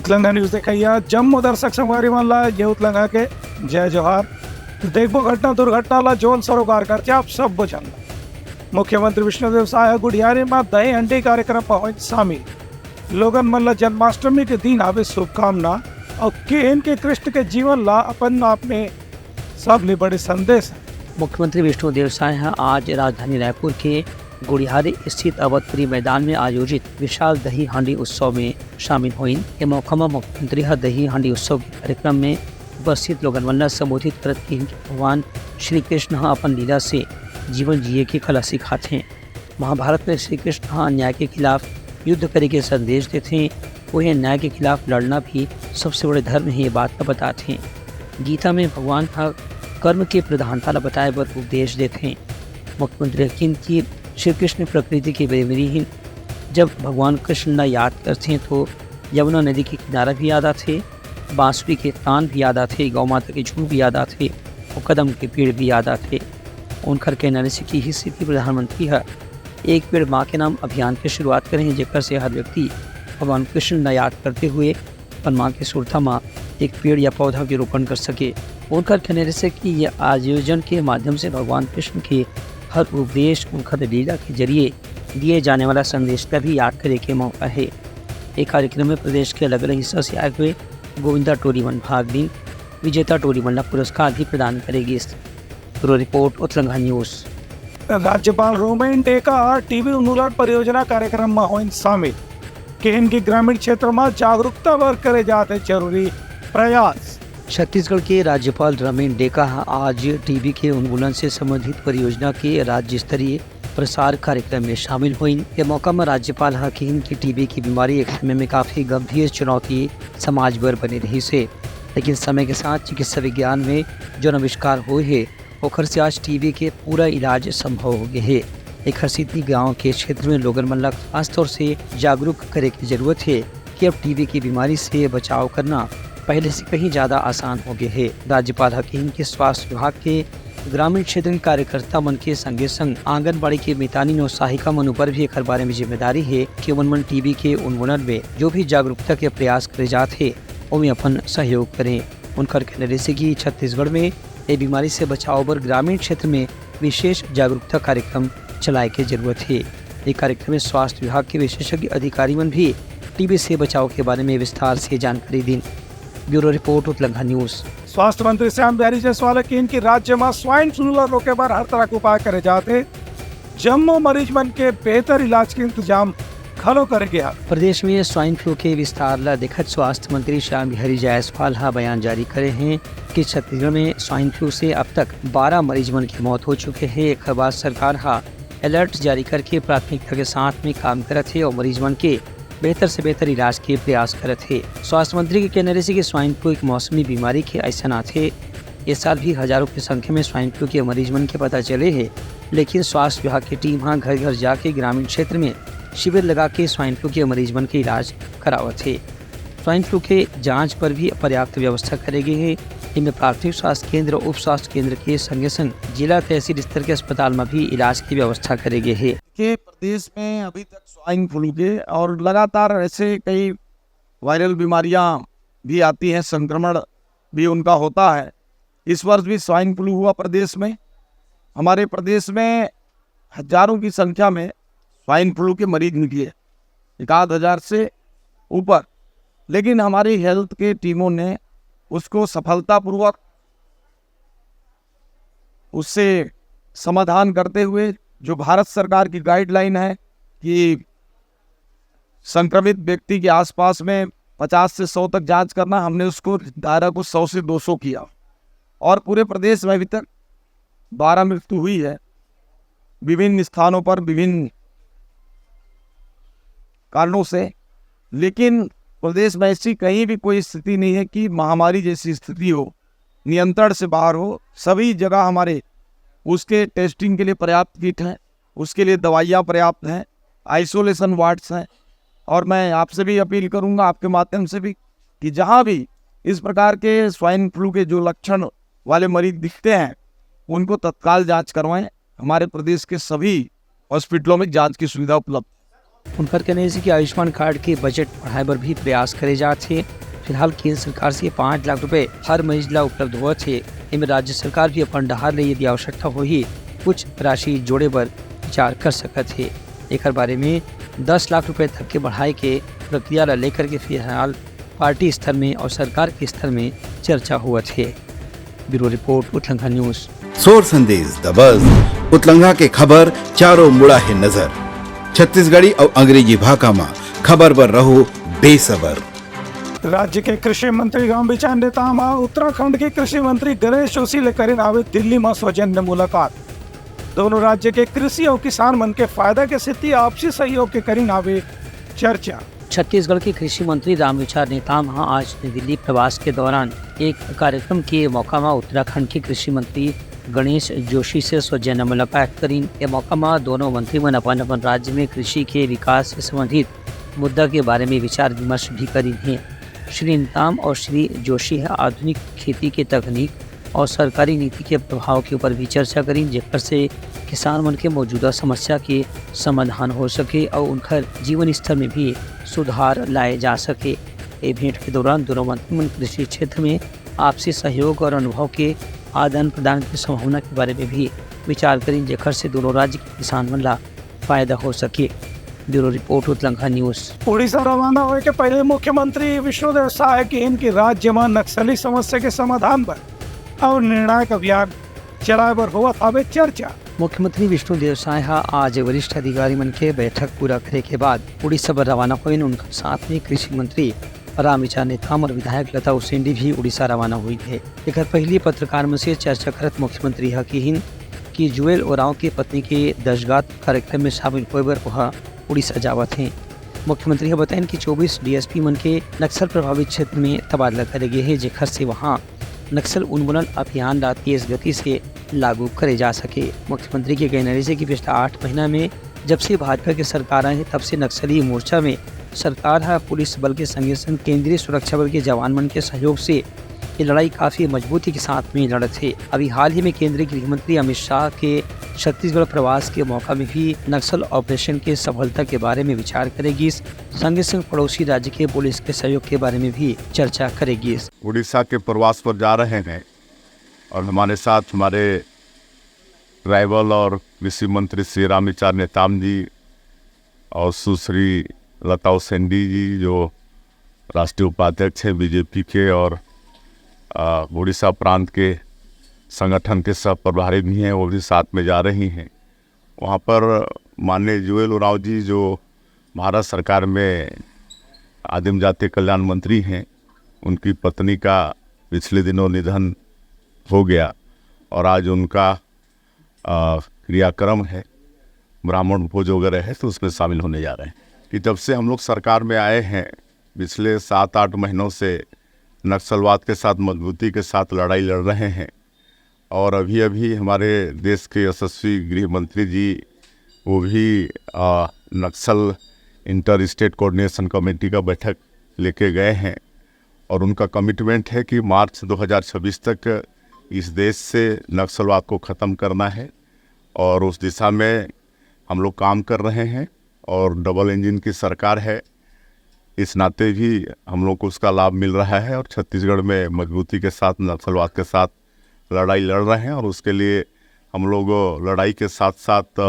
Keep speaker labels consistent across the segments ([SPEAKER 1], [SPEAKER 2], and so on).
[SPEAKER 1] Youth news देखिए जम्मू दर्शक संगवारी मला यूथ लंगा के जय जोहार। देखो घटना दुर्घटना जोल सरोकार करते आप सब बुझल। मुख्यमंत्री विष्णुदेव साय गुड़ियारी में दही हंडी कार्यक्रम पहुंच शामिल। लोगन मन जन्माष्टमी के दिन आवे शुभकामना और के इनके कृष्ण के जीवन ला अपन आप में सब ले बड़े संदेश है।
[SPEAKER 2] मुख्यमंत्री विष्णुदेव साय आज राजधानी रायपुर के गुड़ियारी स्थित अवधपुरी मैदान में आयोजित विशाल दही हांडी उत्सव में शामिल हुई। के मौका में मुख्यमंत्री दही हांडी उत्सव के कार्यक्रम में उपस्थित लोगन मन संबोधित करत कि भगवान श्री कृष्ण अपन लीला से जीवन जिए की कला सिखाते हैं। महाभारत में श्री कृष्ण अन्याय के खिलाफ युद्ध करे के संदेश देते हैं। वही अन्याय के खिलाफ लड़ना भी सबसे बड़े धर्म है, ये बात का बताते हैं। गीता में भगवान का कर्म के प्रधानता बताए बर उपदेश देते हैं। मुख्यमंत्री यकीन की श्री कृष्ण प्रकृति के बेमेरी ही जब भगवान कृष्ण न याद करते हैं तो यमुना नदी के किनारा भी याद आते, बांसुरी के तान भी याद आते, गौ माता के झूठ भी याद आते और कदम के पेड़ भी याद आते। उनकर कहने से की ही स्थिति प्रधानमंत्री है एक पेड़ माँ के नाम अभियान की शुरुआत करें, जेकर से हर व्यक्ति भगवान कृष्ण न याद करते हुए अपन माँ के सुरता माँ एक पेड़ या पौधा के रोपण कर सके। उनका कहने से कि यह आयोजन के माध्यम से भगवान कृष्ण के हर उपदेश उनका लीला के जरिए दिए जाने वाला संदेश का भी याद करे के मौका है। एक कार्यक्रम में प्रदेश के अलग अलग हिस्सों से आए हुए गोविंदा टोरीमन भाग ली। विजेता टोरीमन पुरस्कार भी प्रदान करेगी। Bureau report Uttaranga news.
[SPEAKER 1] राज्यपाल रोमेन टेका टीबी उन्मूलन परियोजना कार्यक्रम में हुई शामिल। केन के ग्रामीण क्षेत्र में जागरूकता वर करे जाते जरूरी प्रयास।
[SPEAKER 2] छत्तीसगढ़ के राज्यपाल रमेन डेका आज टीबी के उन्मूलन से संबंधित परियोजना के राज्य स्तरीय प्रसार कार्यक्रम में शामिल हुई। के मौका में राज्यपाल हकीम की टीबी की बीमारी एक समय में काफ़ी गंभीर चुनौती समाज पर बनी रही से, लेकिन समय के साथ चिकित्सा विज्ञान में जो आविष्कार हुए है ओखर से आज टीबी के पूरा इलाज संभव हो गए है। एक हसीती गाँव के क्षेत्र में लोगन मन खासतौर से जागरूक करे की जरूरत है कि अब टीबी की बीमारी से बचाव करना पहले से कहीं ज़्यादा आसान हो गए है। राज्यपाल हकीम के स्वास्थ्य विभाग के ग्रामीण क्षेत्र के कार्यकर्ता मन के संगे संग आंगनबाड़ी के मितानी और सहायिका मन पर भी एक बारे में जिम्मेदारी है कि मन टीबी के उन्मूलन में जो भी जागरूकता के प्रयास करे जाते उनमें अपन सहयोग करें। उनकर कहने से कि छत्तीसगढ़ में ये बीमारी से बचाव पर ग्रामीण क्षेत्र में विशेष जागरूकता कार्यक्रम चलाए की जरूरत है। ये कार्यक्रम में स्वास्थ्य विभाग के विशेषज्ञ अधिकारी मन भी टीबी से बचाव के बारे में विस्तार से जानकारी दी। Bureau report Uttaranga news.
[SPEAKER 1] स्वास्थ्य मंत्री श्याम बिहारी जायसवाल की इनकी राज्य में स्वाइन फ्लू रोके पर हर तरह के उपाय करे जाते। जम्मू मरीज मन के बेहतर इलाज के इंतजाम खलो करे गया।
[SPEAKER 2] प्रदेश में स्वाइन फ्लू के विस्तार ला देखत स्वास्थ्य मंत्री श्याम बिहारी जायसवाल बयान जारी करे हैं कि छत्तीसगढ़ में स्वाइन फ्लू से अब तक 12 मरीज मन की मौत हो चुके हैं। एक बाद सरकार अलर्ट जारी करके प्राथमिकता के साथ में काम करत है और मरीज मन के बेहतर से बेहतर इलाज के प्रयास करत है। स्वास्थ्य मंत्री के कहने से कि स्वाइन फ्लू एक मौसमी बीमारी के ऐसा ना थे। इस साल भी हजारों की संख्या में स्वाइन फ्लू के मरीज मन के पता चले हैं, लेकिन स्वास्थ्य विभाग की टीम घर घर जाके ग्रामीण क्षेत्र में शिविर लगा के स्वाइन फ्लू के मरीज मन के इलाज करावत है। स्वाइन फ्लू के जाँच पर भी पर्याप्त व्यवस्था करे गई है। इनमें प्राथमिक स्वास्थ्य केंद्र उप स्वास्थ्य केंद्र के संगे संग जिला तहसील स्तर के अस्पताल में भी इलाज की व्यवस्था करे गई है।
[SPEAKER 3] के प्रदेश में अभी तक स्वाइन फ्लू के और लगातार ऐसे कई वायरल बीमारियां भी आती हैं, संक्रमण भी उनका होता है। इस वर्ष भी स्वाइन फ्लू हुआ प्रदेश में। हमारे प्रदेश में हजारों की संख्या में स्वाइन फ्लू के मरीज निकले, 1000 से ऊपर, लेकिन हमारी हेल्थ के टीमों ने उसको सफलतापूर्वक उससे समाधान करते हुए जो भारत सरकार की गाइडलाइन है कि संक्रमित व्यक्ति के आसपास में 50 से 100 तक जांच करना, हमने उसको दायरा को 100 से 200 किया और पूरे प्रदेश में अभी तक 12 मृत्यु हुई है। विभिन्न स्थानों पर विभिन्न कारणों से, लेकिन प्रदेश में ऐसी कहीं भी कोई स्थिति नहीं है कि महामारी जैसी स्थिति हो, नियंत्रण से बाहर हो। सभी जगह हमारे उसके टेस्टिंग के लिए पर्याप्त किट हैं, उसके लिए दवाइयाँ पर्याप्त हैं, आइसोलेशन वार्ड्स हैं। और मैं आपसे भी अपील करूंगा, आपके माध्यम से भी, कि जहाँ भी इस प्रकार के स्वाइन फ्लू के जो लक्षण वाले मरीज दिखते हैं उनको तत्काल जांच करवाएं। हमारे प्रदेश के सभी हॉस्पिटलों में जांच की सुविधा उपलब्ध है।
[SPEAKER 2] उनका कहना है कि आयुष्मान कार्ड के बजट बढ़ाए पर भी प्रयास करे जाते। फिलहाल केंद्र सरकार से 5 लाख रुपए हर मरीज ला उपलब्ध हुआ थे। इनमें राज्य सरकार भी अपन डहार ले यदि आवश्यकता हो ही कुछ राशि जोड़े पर विचार कर सकते थे। एक बारे में 10 लाख रुपए तक के बढ़ाई के प्रक्रिया ला लेकर के फिलहाल पार्टी स्तर में और सरकार के स्तर में चर्चा हुआ थे। Bureau report Utlangha news.
[SPEAKER 4] सोर संदेश द बज़ उतलंघा के खबर चारों मुड़ा है नजर। छत्तीसगढ़ी और अंग्रेजी भाषा में खबर पर रहो बेसबर।
[SPEAKER 1] राज्य के कृषि मंत्री रामविचार नेताम उत्तराखंड के कृषि मंत्री गणेश जोशी ले करीन आवे दिल्ली में सौजन्य मुलाकात। दोनों राज्य के कृषि और किसान मन के फायदा के स्थिति आपसी सहयोग के करीन आवे चर्चा।
[SPEAKER 2] छत्तीसगढ़ के कृषि मंत्री रामविचार नेताम आज नई दिल्ली प्रवास के दौरान एक कार्यक्रम के मौका में उत्तराखंड के कृषि मंत्री गणेश जोशी से सौजन्य मुलाकात करीन। ये मौका में दोनों मंत्री मन अपन अपन राज्य में कृषि के विकास से संबंधित मुद्दा के बारे में विचार विमर्श भी करीन है। श्री नेताम और श्री जोशी आधुनिक खेती के तकनीक और सरकारी नीति के प्रभाव के ऊपर भी चर्चा करी, जिसपर से किसान मन के मौजूदा समस्या के समाधान हो सके और उनका जीवन स्तर में भी सुधार लाए जा सके। ये भेंट के दौरान दोनों मंत्री मन कृषि क्षेत्र में आपसी सहयोग और अनुभव के आदान प्रदान की संभावना के बारे में भी विचार करें, जेकर से दोनों राज्य के किसान मन ला फायदा हो सके। Bureau report Utlangha news.
[SPEAKER 1] Odisha रवाना होने के पहले मुख्यमंत्री विष्णुदेव साय की इनकी राज्य में नक्सली समस्या के समाधान पर और निर्णायक अभियान चलाए पर हुआ था चर्चा।
[SPEAKER 2] मुख्यमंत्री विष्णुदेव साय आज वरिष्ठ अधिकारी मन के बैठक पूरा करे के बाद उड़ीसा पर रवाना हुए। उनके साथ में कृषि मंत्री रामविचार नेताम और विधायक लता उसेंडी भी उड़ीसा रवाना हुई थे। एक पहली पत्रकार में से चर्चा करत मुख्यमंत्री हकीन कि जुएल ओरांव की पत्नी के दशगात कार्यक्रम में शामिल हुए पर वह उड़ीसा जावत हैं। मुख्यमंत्री ने बताया कि 24 डीएसपी मन के नक्सल प्रभावित क्षेत्र में तबादला करे गए हैं, जेकर से वहाँ नक्सल उन्मूलन अभियान ला तेज गति से लागू करे जा सके। मुख्यमंत्री के कहना है कि पिछला 8 महीना में जब से भाजपा की सरकार आई है तब से नक्सली मोर्चा में सरकार पुलिस बल के संगे संग केंद्रीय सुरक्षा बल के जवान मन के सहयोग से ये लड़ाई काफ़ी मजबूती के साथ में लड़त है। अभी हाल ही में केंद्रीय गृह मंत्री अमित शाह के छत्तीसगढ़ प्रवास के मौका में भी नक्सल ऑपरेशन के सफलता के बारे में विचार करेगी। संगे संग पड़ोसी राज्य के पुलिस के सहयोग के बारे में भी चर्चा करेगी।
[SPEAKER 5] उड़ीसा के प्रवास पर जा रहे हैं और हमारे साथ हमारे ट्राइबल और कृषि मंत्री श्री रामविचार नेताम जी और सुश्री लता उसेंडी जी जो राष्ट्रीय उपाध्यक्ष हैं बीजेपी के और उड़ीसा प्रांत के संगठन के सब प्रभारी भी हैं, वो भी साथ में जा रही हैं। वहाँ पर माननीय जुएल ओरांव जी जो भारत सरकार में आदिम जाति कल्याण मंत्री हैं, उनकी पत्नी का पिछले दिनों निधन हो गया और आज उनका क्रियाक्रम है, ब्राह्मण भोज वगैरह है, तो उसमें शामिल होने जा रहे हैं। कि जब से हम लोग सरकार में आए हैं पिछले 7-8 महीनों से नक्सलवाद के साथ मजबूती के साथ लड़ाई लड़ रहे हैं और अभी अभी हमारे देश के यशस्वी गृह मंत्री जी वो भी नक्सल इंटर स्टेट कोऑर्डिनेशन कमेटी का बैठक लेके गए हैं और उनका कमिटमेंट है कि मार्च 2026 तक इस देश से नक्सलवाद को ख़त्म करना है और उस दिशा में हम लोग काम कर रहे हैं और डबल इंजन की सरकार है, इस नाते भी हम लोग को उसका लाभ मिल रहा है और छत्तीसगढ़ में मजबूती के साथ नक्सलवाद के साथ लड़ाई लड़ रहे हैं और उसके लिए हम लोग लड़ाई के साथ साथ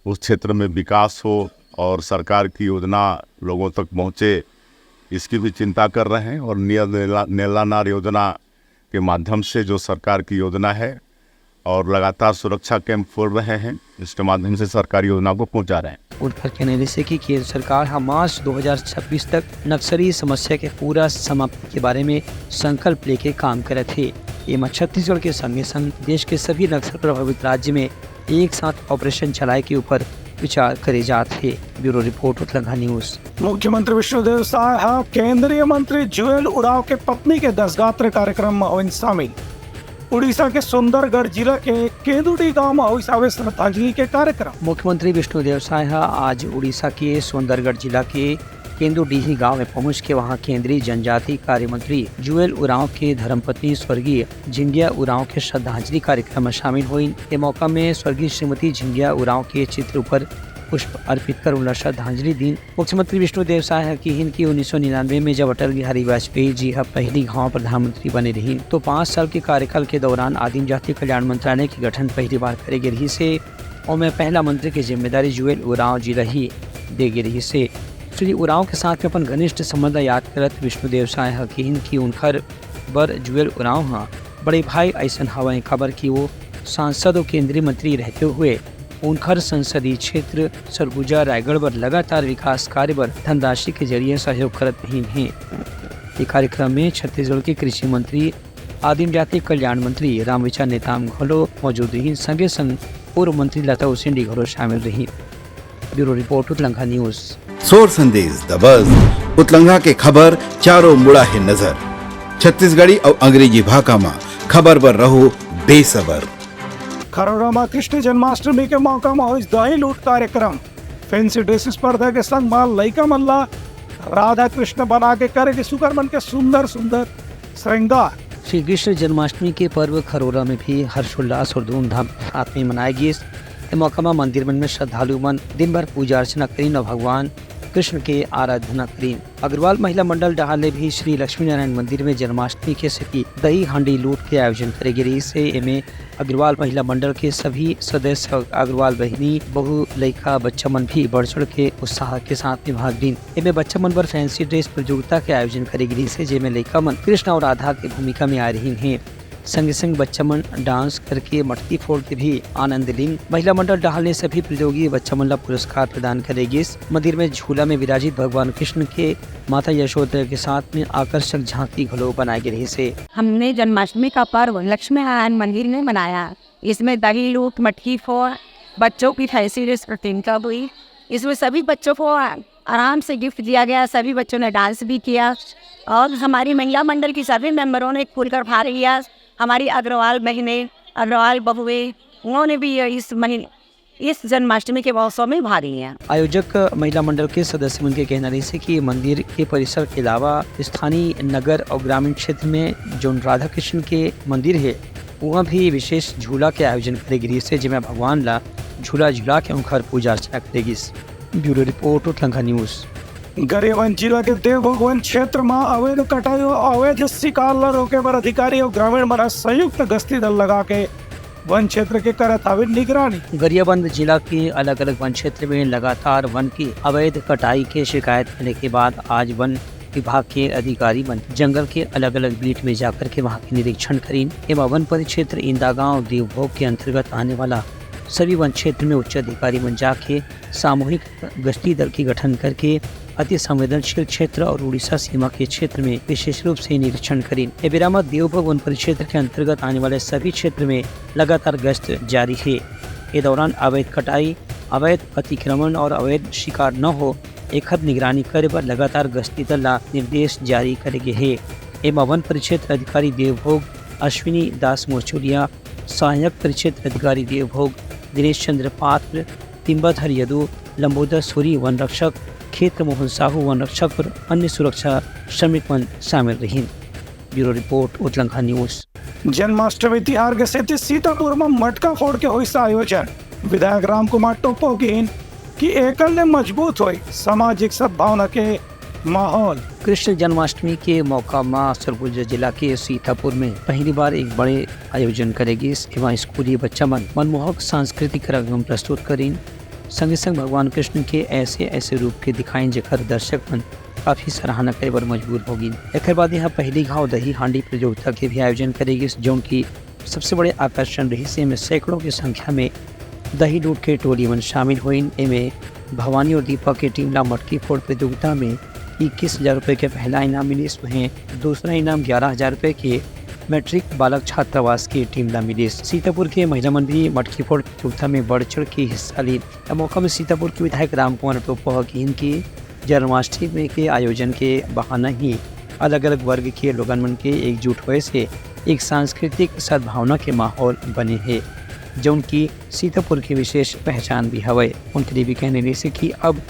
[SPEAKER 5] उस क्षेत्र में विकास हो और सरकार की योजना लोगों तक पहुँचे, इसकी भी चिंता कर रहे हैं। और नीला नार योजना के माध्यम से जो सरकार की योजना है और लगातार सुरक्षा कैंप खोल रहे हैं, इसके माध्यम से सरकारी योजना को पहुंचा रहे हैं।
[SPEAKER 2] उनका कहने से कि केंद्र सरकार मार्च 2026 तक नक्सली समस्या के पूरा समाप्ति के बारे में संकल्प लेके काम करे थे। ये छत्तीसगढ़ के संगे संग देश के सभी नक्सल प्रभावित राज्य में एक साथ ऑपरेशन चलाए के ऊपर विचार करे जाते। Bureau report Utlangha news.
[SPEAKER 1] मुख्यमंत्री विष्णुदेव साय केंद्रीय मंत्री जुएल ओरांव के पत्नी के दशगात्र कार्यक्रम में हुए शामिल। उड़ीसा के सुंदरगढ़ जिला के केंदुटी गांव में हुई श्रद्धांजलि के कार्यक्रम।
[SPEAKER 2] मुख्यमंत्री विष्णुदेव साय आज उड़ीसा के सुंदरगढ़ जिला के केंदुडीही गांव में पहुंच के वहां केंद्रीय जनजाति कार्य मंत्री जुएल ओरांव के धर्मपत्नी स्वर्गीय झिंगिया ओरांव के श्रद्धांजलि कार्यक्रम में शामिल हुई। इस मौका में स्वर्गीय श्रीमती झिंगिया ओरांव के चित्र पर पुष्प अर्पित कर उन्हें श्रद्धांजलि दी। मुख्यमंत्री विष्णुदेव साय की इनकी 1999 में जब अटल बिहारी वाजपेयी जी पहली गाँव प्रधानमंत्री बने रही तो 5 साल के कार्यकाल के दौरान आदिम जाति कल्याण मंत्रालय की गठन पहली बार करे गई रही से और मैं पहला मंत्री की जिम्मेदारी जुएल उरांव जी रही दे गई रही से। श्री उरांव के साथ में अपन घनिष्ठ संबंध याद करत विष्णुदेव साय की इनकी उनखर बर जुएल उरांव बड़े भाई ऐसा हवा खबर की वो सांसद और केंद्रीय मंत्री रहते हुए उनखर संसदीय क्षेत्र सरगुजा रायगढ़ पर लगातार विकास कार्य पर धनराशि के जरिए सहयोग करत रही हैं। ये कार्यक्रम में छत्तीसगढ़ के कृषि मंत्री आदिम जाति कल्याण मंत्री रामविचार नेताम घोलो मौजूद रही। संगे संग पूर्व मंत्री लता उसेंडी घोलो शामिल रही। Bureau report Utlangha news.
[SPEAKER 4] सोर संदेश द बज़ उतलंघा के खबर चारों मुड़ा है नजर। छत्तीसगढ़ी और अंग्रेजी भाषा में खबर पर रहो बेसबर।
[SPEAKER 1] खरोरा में कृष्ण जन्माष्टमी के मौका में हुई दही लूट कार्यक्रम। फैंसी ड्रेस स्पर्धा के संग माल लइका मल्ला राधा कृष्ण बना के करेगी सुकरमन के सुंदर सुंदर श्रृंगार।
[SPEAKER 2] श्री कृष्ण जन्माष्टमी के पर्व खरोरा में भी हर्षोल्लास और धूमधाम साथ में मनाए गए। इस मौका में मंदिर में श्रद्धालु मन दिन भर पूजा अर्चना करीन और भगवान कृष्ण के आराधना करीन। अग्रवाल महिला मंडल डहाले भी श्री लक्ष्मी नारायण मंदिर में जन्माष्टमी के सभी दही हांडी लूट के आयोजन करे गए। इससे इनमें अग्रवाल महिला मंडल के सभी सदस्य अग्रवाल बहिनी बहु लइका बच्चा मन भी बढ़ चढ़ के उत्साह के साथ में भाग लीन। इनमें बच्चा मन पर फैंसी ड्रेस प्रतियोगिता के आयोजन करे गई से जिसमें लइका मन कृष्ण और राधा की भूमिका में आ रही हैं। संग संग बच्चा मन डांस करके मटकी फोड़ के भी आनंद लीन। महिला मंडल डहाल ने सभी प्रतियोगी बच्चा मन पुरस्कार प्रदान करेगी। इस मंदिर में झूला में विराजित भगवान कृष्ण के माता यशोदा के साथ में आकर्षक झांकी घलो बनाई गई से।
[SPEAKER 6] हमने जन्माष्टमी का पर्व लक्ष्मी नारायण मंदिर में मनाया। इसमें दही लूट, मटकी फोड़, बच्चों की फैंसी ड्रेस प्रतियोगिता हुई। इसमें सभी बच्चों को आराम से गिफ्ट दिया गया। सभी बच्चों ने डांस भी किया और हमारी महिला मंडल की सभी मेंबरों ने खुलकर भाग लिया। हमारी अग्रवाल बहनें, अग्रवाल बहुएं, उन्होंने भी इस जन्माष्टमी के महोत्सव में भाग लिया।
[SPEAKER 2] आयोजक महिला मंडल के सदस्य उनके कहना रही से कि मंदिर के परिसर के अलावा स्थानीय नगर और ग्रामीण क्षेत्र में जो राधा कृष्ण के मंदिर है वहाँ भी विशेष झूला के आयोजन करेगी से जिसमें भगवान ला झूला झूला के उनकर पूजा अर्चना करेगी। Bureau report Utlangha news.
[SPEAKER 1] Gariaband जिला के देवभोग वन क्षेत्र में अवैध कटाई और अवैध शिकार ला रोके पर अधिकारी और ग्रामीण बना संयुक्त गश्ती दल लगा के वन क्षेत्र के करत हवे निगरानी।
[SPEAKER 2] गरियाबंद जिला के अलग अलग वन क्षेत्र में लगातार वन की अवैध कटाई के शिकायत मिलने के बाद आज वन विभाग के अधिकारी मन जंगल के अलग अलग बीट में जाकर के वहाँ के निरीक्षण करीन एवं वन परिक्षेत्र इंदागांव देवभोग के अंतर्गत आने वाला सभी वन क्षेत्र में उच्च अधिकारी मन जाके सामूहिक गश्ती दल की गठन करके अति संवेदनशील क्षेत्र और उड़ीसा सीमा के क्षेत्र में विशेष रूप से निरीक्षण करीन। बेरामद देवभोग वन परिक्षेत्र के अंतर्गत आने वाले सभी क्षेत्र में लगातार गश्त जारी है। इस दौरान अवैध कटाई, अवैध अतिक्रमण और अवैध शिकार न हो एक निगरानी करे पर लगातार गश्ती दल निर्देश जारी करेगे है। एवं वन परिक्षेत्र अधिकारी देवभोग अश्विनी दास मोरचुलिया, सहायक परिक्षेत्र अधिकारी देवभोग दिनेश चंद्र पात्र, तिम्बाधर यदु, लंबोदर सूरी वन रक्षक, क्षेत्र मोहन साहू वन रक्षक और अन्य सुरक्षा श्रमिक मन शामिल रही। Bureau report Utlangha news.
[SPEAKER 1] Janmashtami तिहार के सेती सीतापुर में मटका फोड़ के हुई आयोजन। विधायक राम कुमार टोपो की एकल ने मजबूत हुई सामाजिक सद्भावना के माहौल।
[SPEAKER 2] कृष्ण जन्माष्टमी के मौका में सरगुजा जिला के सीतापुर में पहली बार एक बड़े आयोजन करेगी एवं स्कूली बच्चा मन मनमोहक सांस्कृतिक कार्यक्रम प्रस्तुत करीन। संगे संग भगवान कृष्ण के ऐसे ऐसे रूप के दिखाएं जेकर दर्शक मन काफी सराहना करे पर मजबूर होगी। एक बाद यहाँ पहली घाव दही हांडी प्रतियोगिता के भी आयोजन करेगी जो की सबसे बड़े आकर्षण रही से में सैकड़ों की संख्या में दही लूट के टोली मन शामिल हुई। इनमें भवानी और दीपक की टीम ला मटकी फोड़ प्रतियोगिता में 21,000 रुपये के पहला इनाम मिली। इसमें दूसरा इनाम 11,000 रुपये के मैट्रिक बालक छात्रावास की टीम ला मिली। सीतापुर के महिला मन भी मटकी फोड़ प्रतियोगिता में बढ़ चढ़ के हिस्सा ली। मौका में सीतापुर के विधायक राम कुमार टोपो की जन्माष्टमी के आयोजन के बहाना ही अलग अलग वर्ग के लोगन मन के एकजुट हुए से एक सांस्कृतिक सद्भावना के माहौल बने हैं जो उनकी सीतापुर की विशेष पहचान भी हवे। उनके लिए भी कहने से कि अब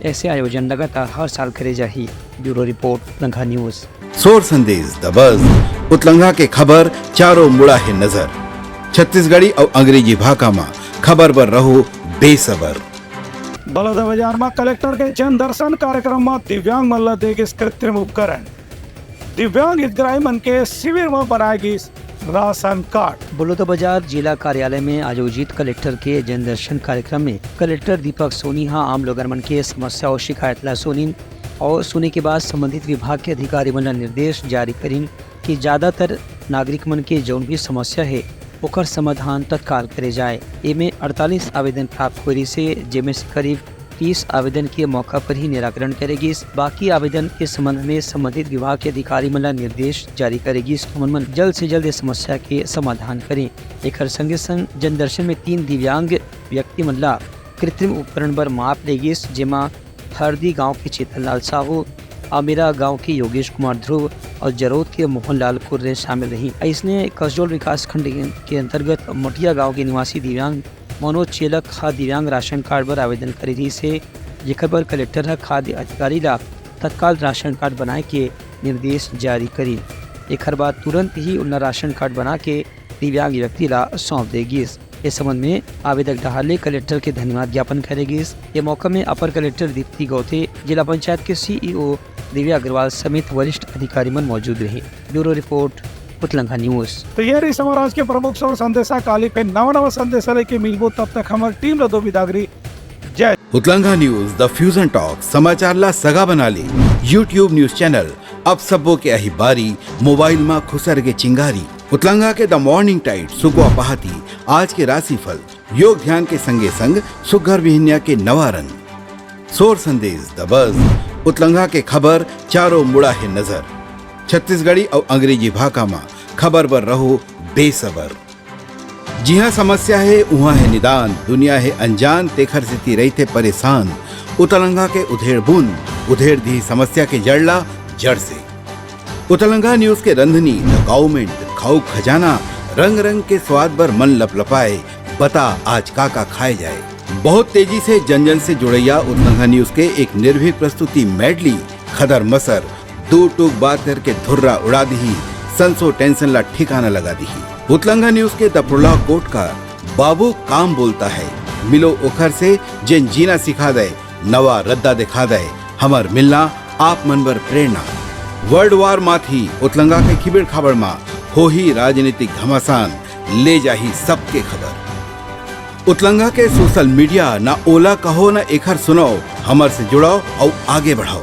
[SPEAKER 2] ऐसे आयोजन लगातार हर साल करे जाही। Bureau report Utlangha news.
[SPEAKER 4] सोर संदेश द बज़ उतलंघा के खबर चारों मुड़ा है नजर। छत्तीसगढ़ी और अंग्रेजी भाषा में खबर पर रहो बेसबर।
[SPEAKER 1] बलौदा बाजार में कलेक्टर के जन दर्शन कार्यक्रम में दिव्यांग मल्ल देगी कृत्रिम उपकरण। दिव्यांग हितग्राही मन के शिविर में बनाएगी राशन कार्ड।
[SPEAKER 2] बलौदा बाजार जिला कार्यालय में आयोजित कलेक्टर के जन दर्शन कार्यक्रम में कलेक्टर दीपक सोनी आम लोगन मन के समस्या और शिकायत ला सुनिन और सुने के बाद संबंधित विभाग के अधिकारी मन ला निर्देश जारी करिन कि ज्यादातर नागरिक मन के जौन भी समस्या है ओकर समाधान तत्काल करे जाए। इनमें 48 आवेदन प्राप्त हुई से जिनमें से करीब 30 आवेदन के मौका पर ही निराकरण करेगी। बाकी आवेदन के संबंध में संबंधित विभाग के अधिकारी मन ला निर्देश जारी करेगी। मन जल्द से जल्द इस समस्या के समाधान करें। एक संगे संग जन दर्शन में 3 दिव्यांग व्यक्ति मन ला कृत्रिम उपकरण पर माप लेगी, जिमा हरदी गाँव के चेतन लाल साहू, आमिरा गांव के योगेश कुमार ध्रुव और जरोद के मोहनलाल कुर्रे शामिल रही। इसने कसडोल विकास खंड के अंतर्गत मटिया गांव के निवासी दिव्यांग मनोज चेलक दिव्यांग राशन कार्ड पर आवेदन करी थी से जेकर पर कलेक्टर खाद्य अधिकारी ला तत्काल राशन कार्ड बनाए के निर्देश जारी करी। एक बाद तुरंत ही उनका राशन कार्ड बना के दिव्यांग व्यक्ति ला सौंप देगी। इस संबंध में आवेदक डहाले कलेक्टर के धन्यवाद ज्ञापन करेगी। ये मौका में अपर कलेक्टर दीप्ति गौथे, जिला पंचायत के सीईओ दिव्या अग्रवाल समेत वरिष्ठ अधिकारी मन मौजूद रहे। Bureau report Utlangha news.
[SPEAKER 1] तो ये रही समाज आज के प्रमुख और संदेशा काली पे नवा संदेशा लेके मिलबो, तब तक हमारी टीम दो बिदागरी। जय
[SPEAKER 4] उतलंघा न्यूज द फ्यूजन टॉक समाचार ला सगा बना ली। यूट्यूब न्यूज चैनल अब सबो के अही बारी मोबाइल में खुसर के चिंगारी। उतलंघा के द मॉर्निंग टाइट सुगवा पहाती आज के राशिफल योग ध्यान के संगे संग सुगर विहिन्या के नवा रंग सोर संदेश द बज उतलंघा के खबर चारों मुड़ा है नजर। छत्तीसगढ़ी और अंग्रेजी भाषा में खबर पर रहो बेसबर। जी हाँ, समस्या है वहाँ है निदान, दुनिया है अनजान तेखर से रही थे परेशान। उतलंघा के उधेड़ बूंद उधेड़ दी समस्या के जड़ला जड़ से। उतलंघा न्यूज के रंधनी द गवर्नमेंट खाऊ खजाना रंग रंग के स्वाद पर मन लपलपाए। बता आज का खाए जाए। बहुत तेजी से जन जन से जुड़ैया उतलंघा न्यूज के एक निर्भीक प्रस्तुति मेडली खदर मसर दो टूक बात करके धुर्रा उड़ा दी, संसो टेंशन ला ठिकाना लगा दी। उतलंघा न्यूज के द प्रोलॉग कोट का बाबू काम बोलता है, मिलो ओखर से जिन जीना सिखा दे, नवा रद्दा दिखा दे, हमर मिलना आप मनबर प्रेरणा। वर्ल्ड वार माथी उतलंघा के खिबड़ खबर मा हो ही राजनीतिक घमासान ले जाही सबके खबर। उतलंघा के सोशल मीडिया ना ओला कहो ना एखर सुनाओ, हमर से जुड़ाओ और आगे बढ़ाओ।